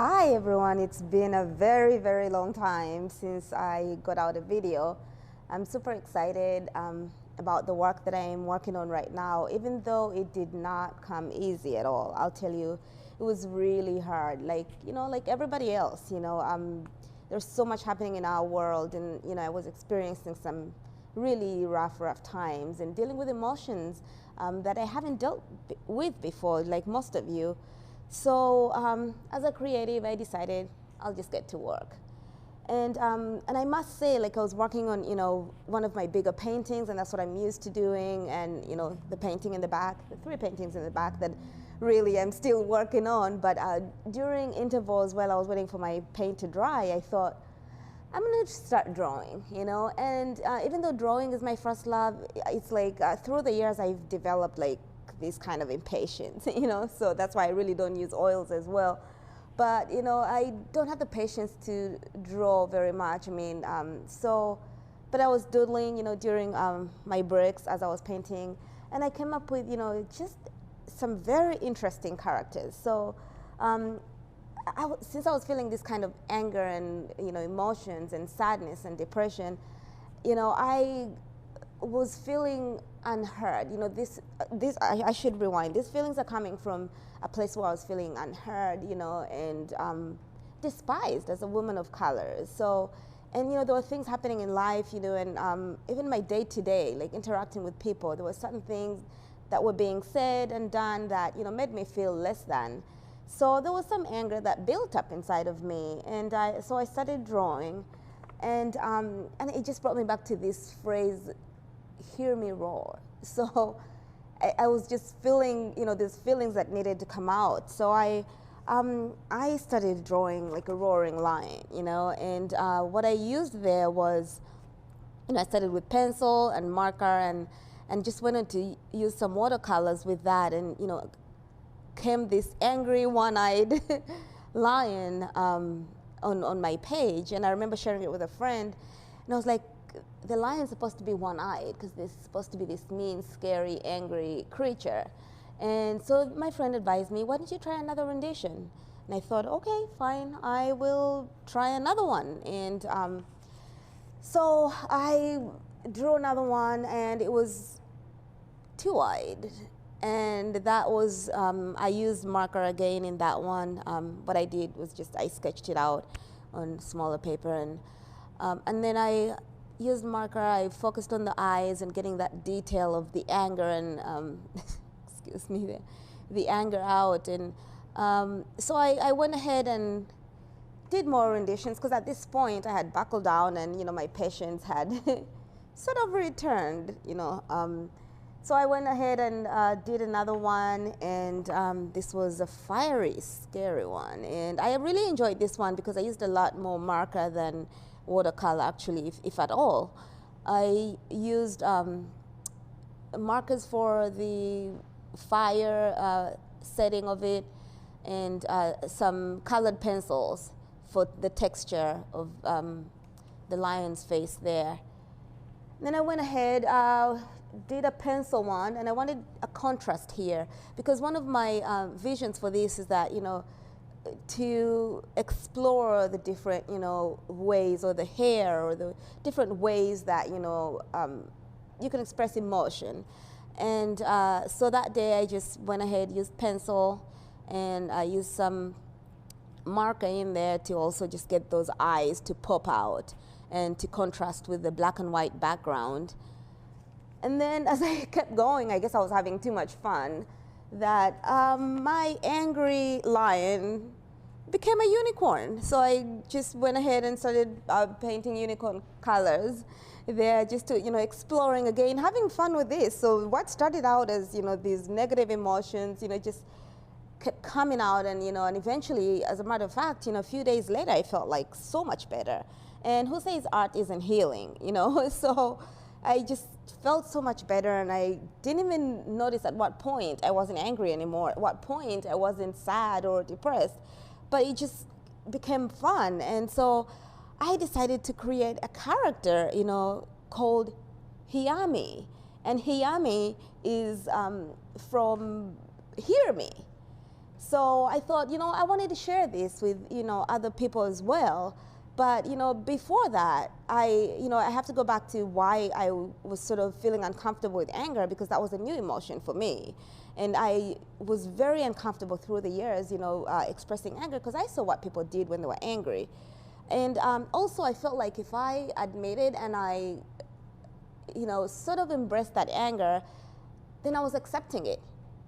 Hi everyone, it's been a very long time since I got out a video. I'm super excited about the work that I'm working on right now, even though it did not come easy at all. I'll tell you, it was really hard, like everybody else, there's so much happening in our world, and I was experiencing some really rough times and dealing with emotions that I haven't dealt with before, like most of you. So as a creative, I decided I'll just get to work. And I must say, like, I was working on, one of my bigger paintings, and that's what I'm used to doing, and, the painting in the back, the 3 paintings in the back that really I'm still working on. But during intervals while I was waiting for my paint to dry, I thought, I'm going to start drawing, and even though drawing is my first love, it's like through the years I've developed, like, this kind of impatience, so that's why I really don't use oils as well. But, I don't have the patience to draw very much. But I was doodling, during my breaks as I was painting, and I came up with, just some very interesting characters. So since I was feeling this kind of anger and, emotions and sadness and depression, I was feeling unheard. I should rewind. These feelings are coming from a place where I was feeling unheard, and despised as a woman of color. So, and there were things happening in life, and even my day-to-day, like interacting with people, there were certain things that were being said and done that, made me feel less than. So there was some anger that built up inside of me, and so I started drawing, and it just brought me back to this phrase, hear me roar. So I was just feeling, these feelings that needed to come out. So I started drawing like a roaring lion, and what I used there was, I started with pencil and marker, and just went on to use some watercolors with that, and came this angry one-eyed lion on my page. And I remember sharing it with a friend, and I was like, the lion's supposed to be one-eyed because this is supposed to be this mean, scary, angry creature. And so my friend advised me, why don't you try another rendition? And I thought, okay, fine, I will try another one. And so I drew another one, and it was two-eyed. And that was, I used marker again in that one. What I did was just, I sketched it out on smaller paper, and then I used marker. I focused on the eyes and getting that detail of the anger and, excuse me, the anger out. And so I went ahead and did more renditions, because at this point I had buckled down, and my patience had sort of returned, So I went ahead and did another one, and this was a fiery, scary one. And I really enjoyed this one because I used a lot more marker than watercolor, actually, if at all. I used markers for the fire setting of it, and some colored pencils for the texture of the lion's face there. Then I went ahead, did a pencil one, and I wanted a contrast here, because one of my visions for this is that, to explore the different, ways, or the hair, or the different ways that, you can express emotion. And so that day I just went ahead, used pencil, and I used some marker in there to also just get those eyes to pop out and to contrast with the black and white background. And then as I kept going, I guess I was having too much fun, that my angry lion became a unicorn. So I just went ahead and started painting unicorn colors there, just to, exploring again, having fun with this. So what started out as, these negative emotions, just kept coming out, and, and eventually, as a matter of fact, a few days later, I felt like so much better. And who says art isn't healing, So I just felt so much better, and I didn't even notice at what point I wasn't angry anymore, at what point I wasn't sad or depressed, but it just became fun. And so I decided to create a character, called Heyami. And Heyami is from hear me. So I thought, I wanted to share this with, other people as well. But, before that, I have to go back to why I was sort of feeling uncomfortable with anger, because that was a new emotion for me. And I was very uncomfortable through the years, expressing anger, because I saw what people did when they were angry. And also I felt like if I admitted and I, sort of embraced that anger, then I was accepting it.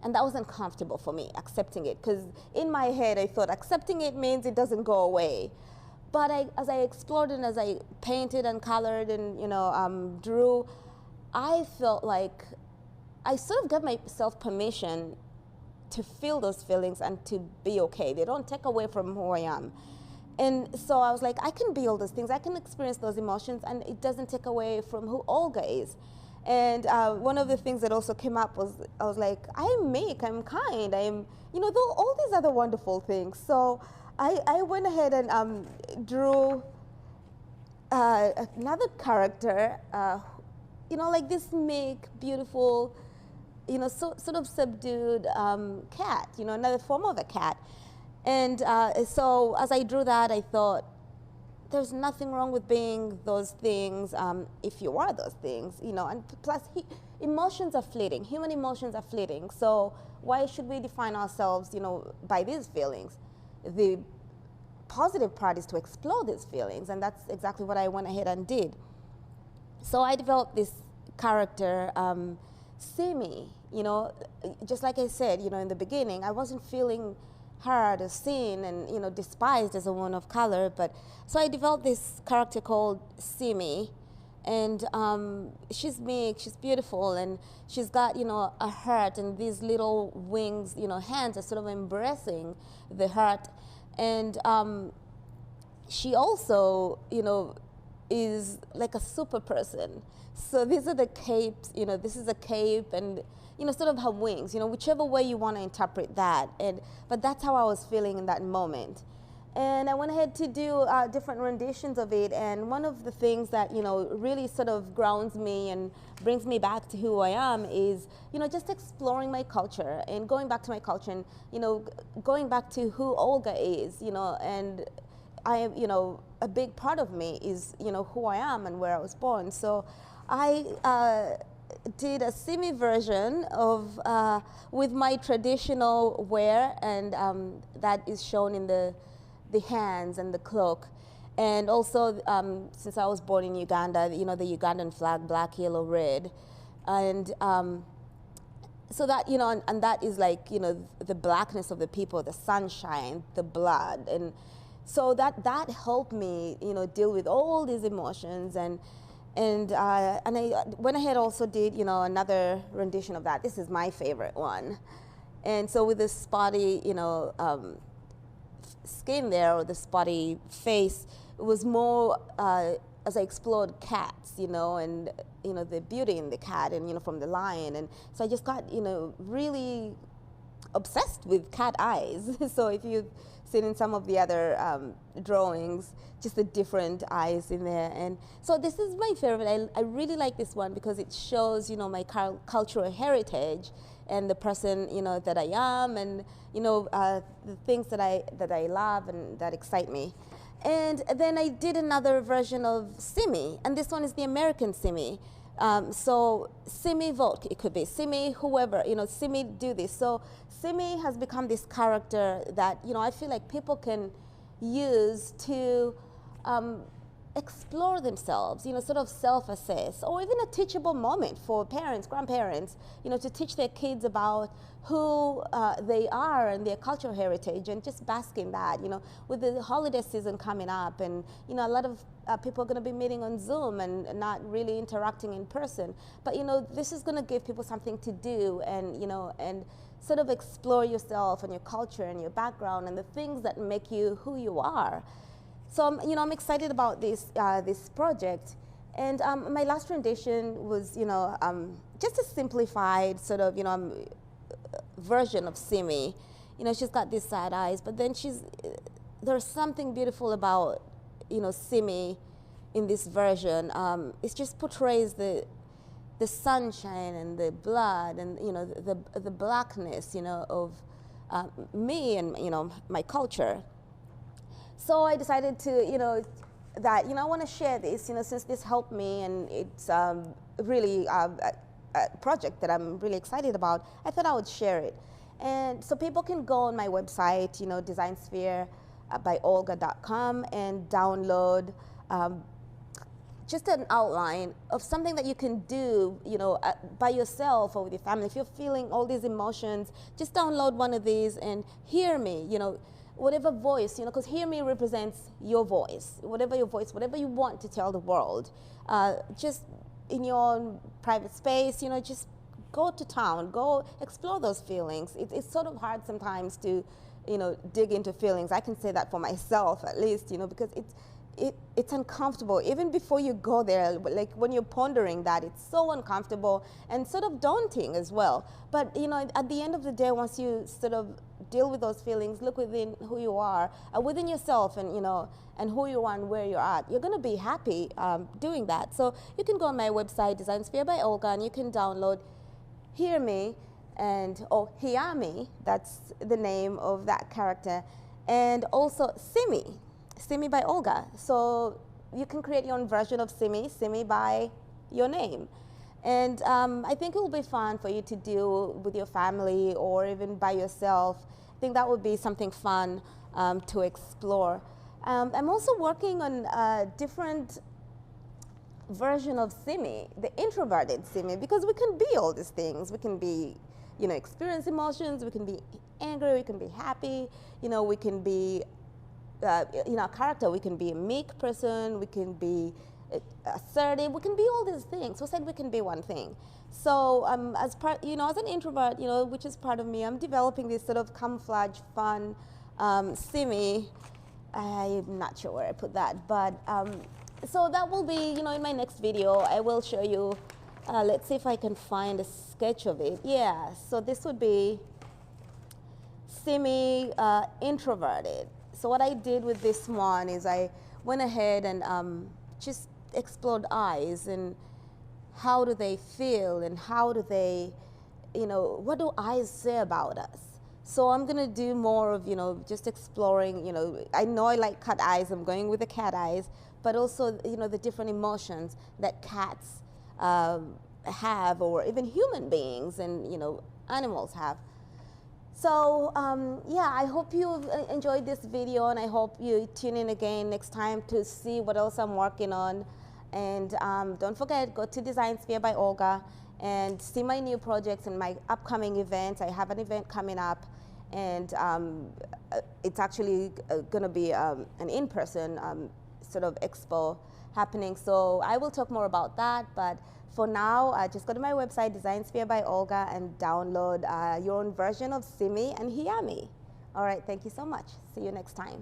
And that was uncomfortable for me, accepting it. Because in my head, I thought accepting it means it doesn't go away. But as I explored and as I painted and colored and drew, I felt like I sort of gave myself permission to feel those feelings and to be okay. They don't take away from who I am. And so I was like, I can be all those things. I can experience those emotions, and it doesn't take away from who Olga is. And one of the things that also came up was, I was like, I'm meek, I'm kind, I'm, all these other wonderful things. So I went ahead and drew another character, like this meek, beautiful, sort of subdued cat, another form of a cat. And so as I drew that, I thought, there's nothing wrong with being those things if you are those things, and plus emotions are fleeting, human emotions are fleeting. So why should we define ourselves, by these feelings? The positive part is to explore these feelings, and that's exactly what I went ahead and did. So I developed this character, SiMi, just like I said, in the beginning, I wasn't feeling heard or seen and despised as a woman of color, but so I developed this character called SiMi, and she's meek, she's beautiful, and she's got a heart, and these little wings, hands are sort of embracing the heart, and she also is like a super person. So these are the capes, this is a cape, and sort of her wings, whichever way you want to interpret that. But that's how I was feeling in that moment. And I went ahead to do different renditions of it. And one of the things that, really sort of grounds me and brings me back to who I am is, just exploring my culture and going back to my culture and, going back to who Olga is, and I am, a big part of me is, who I am and where I was born. So I did a SiMi version of with my traditional wear, and that is shown in the hands and the cloak, and also since I was born in Uganda, the Ugandan flag, black, yellow, red, and so that and that is like the blackness of the people, the sunshine, the blood, and so that helped me deal with all these emotions. And I went ahead also did, another rendition of that. This is my favorite one. And so with this spotty, skin there, or the spotty face, it was more as I explored cats, and, the beauty in the cat and, from the lion. And so I just got, really obsessed with cat eyes. So if you've seen in some of the other drawings, just the different eyes in there. And so this is my favorite. I really like this one because it shows, my cultural heritage and the person, that I am, and, the things that I love and that excite me. And then I did another version of SiMi, and this one is the American SiMi. So SiMi vote, it could be SiMi whoever, SiMi do this. So SiMi has become this character that, I feel like people can use to explore themselves, sort of self-assess, or even a teachable moment for parents, grandparents, to teach their kids about who they are and their cultural heritage, and just bask in that, with the holiday season coming up, and, a lot of people are going to be meeting on Zoom and not really interacting in person. But, this is going to give people something to do, and, and sort of explore yourself and your culture and your background and the things that make you who you are. So I'm excited about this this project, and my last rendition was just a simplified sort of version of SiMi. She's got these sad eyes, but then there's something beautiful about SiMi in this version. It just portrays the sunshine and the blood and the blackness of me and my culture. So I decided to I want to share this since this helped me, and it's really a project that I'm really excited about. I thought I would share it, and so people can go on my website, DesignSphere by Olga.com, and download just an outline of something that you can do, by yourself or with your family. If you're feeling all these emotions, just download one of these and hear me, whatever voice, because hear me represents your voice, whatever you want to tell the world. Just in your own private space, just go to town, go explore those feelings. It's sort of hard sometimes to, dig into feelings. I can say that for myself at least, because it's uncomfortable. Even before you go there, like when you're pondering that, it's so uncomfortable and sort of daunting as well. But at the end of the day, once you sort of deal with those feelings, look within who you are, within yourself, and and who you are and where you're at, you're going to be happy doing that. So you can go on my website, DesignSphere by Olga, and you can download Hear Me, or Heyami, that's the name of that character, and also SiMi by Olga. So you can create your own version of SiMi by your name. And I think it will be fun for you to do with your family or even by yourself. I think that would be something fun to explore. I'm also working on a different version of SiMi, the introverted SiMi, because we can be all these things. We can be, experience emotions, we can be angry, we can be happy, we can be a character. We can be a meek person, we can be assertive, we can be all these things. Who said we can be one thing? So as an introvert, which is part of me, I'm developing this sort of camouflage, fun SiMi. I'm not sure where I put that, but so that will be, in my next video, I will show you. Let's see if I can find a sketch of it. Yeah, so this would be SiMi introverted. So what I did with this one is I went ahead and just explored eyes, and how do they feel, and how do they, what do eyes say about us? So I'm going to do more of, just exploring, I know I like cat eyes, I'm going with the cat eyes, but also, the different emotions that cats have, or even human beings and, animals have. So yeah, I hope you enjoyed this video, and I hope you tune in again next time to see what else I'm working on. And don't forget, go to DesignSphere by Olga and see my new projects and my upcoming events. I have an event coming up, and it's actually going to be an in-person sort of expo happening. So I will talk more about that, but for now, just go to my website, DesignSphere by Olga, and download your own version of SiMi and Heyami. All right, thank you so much. See you next time.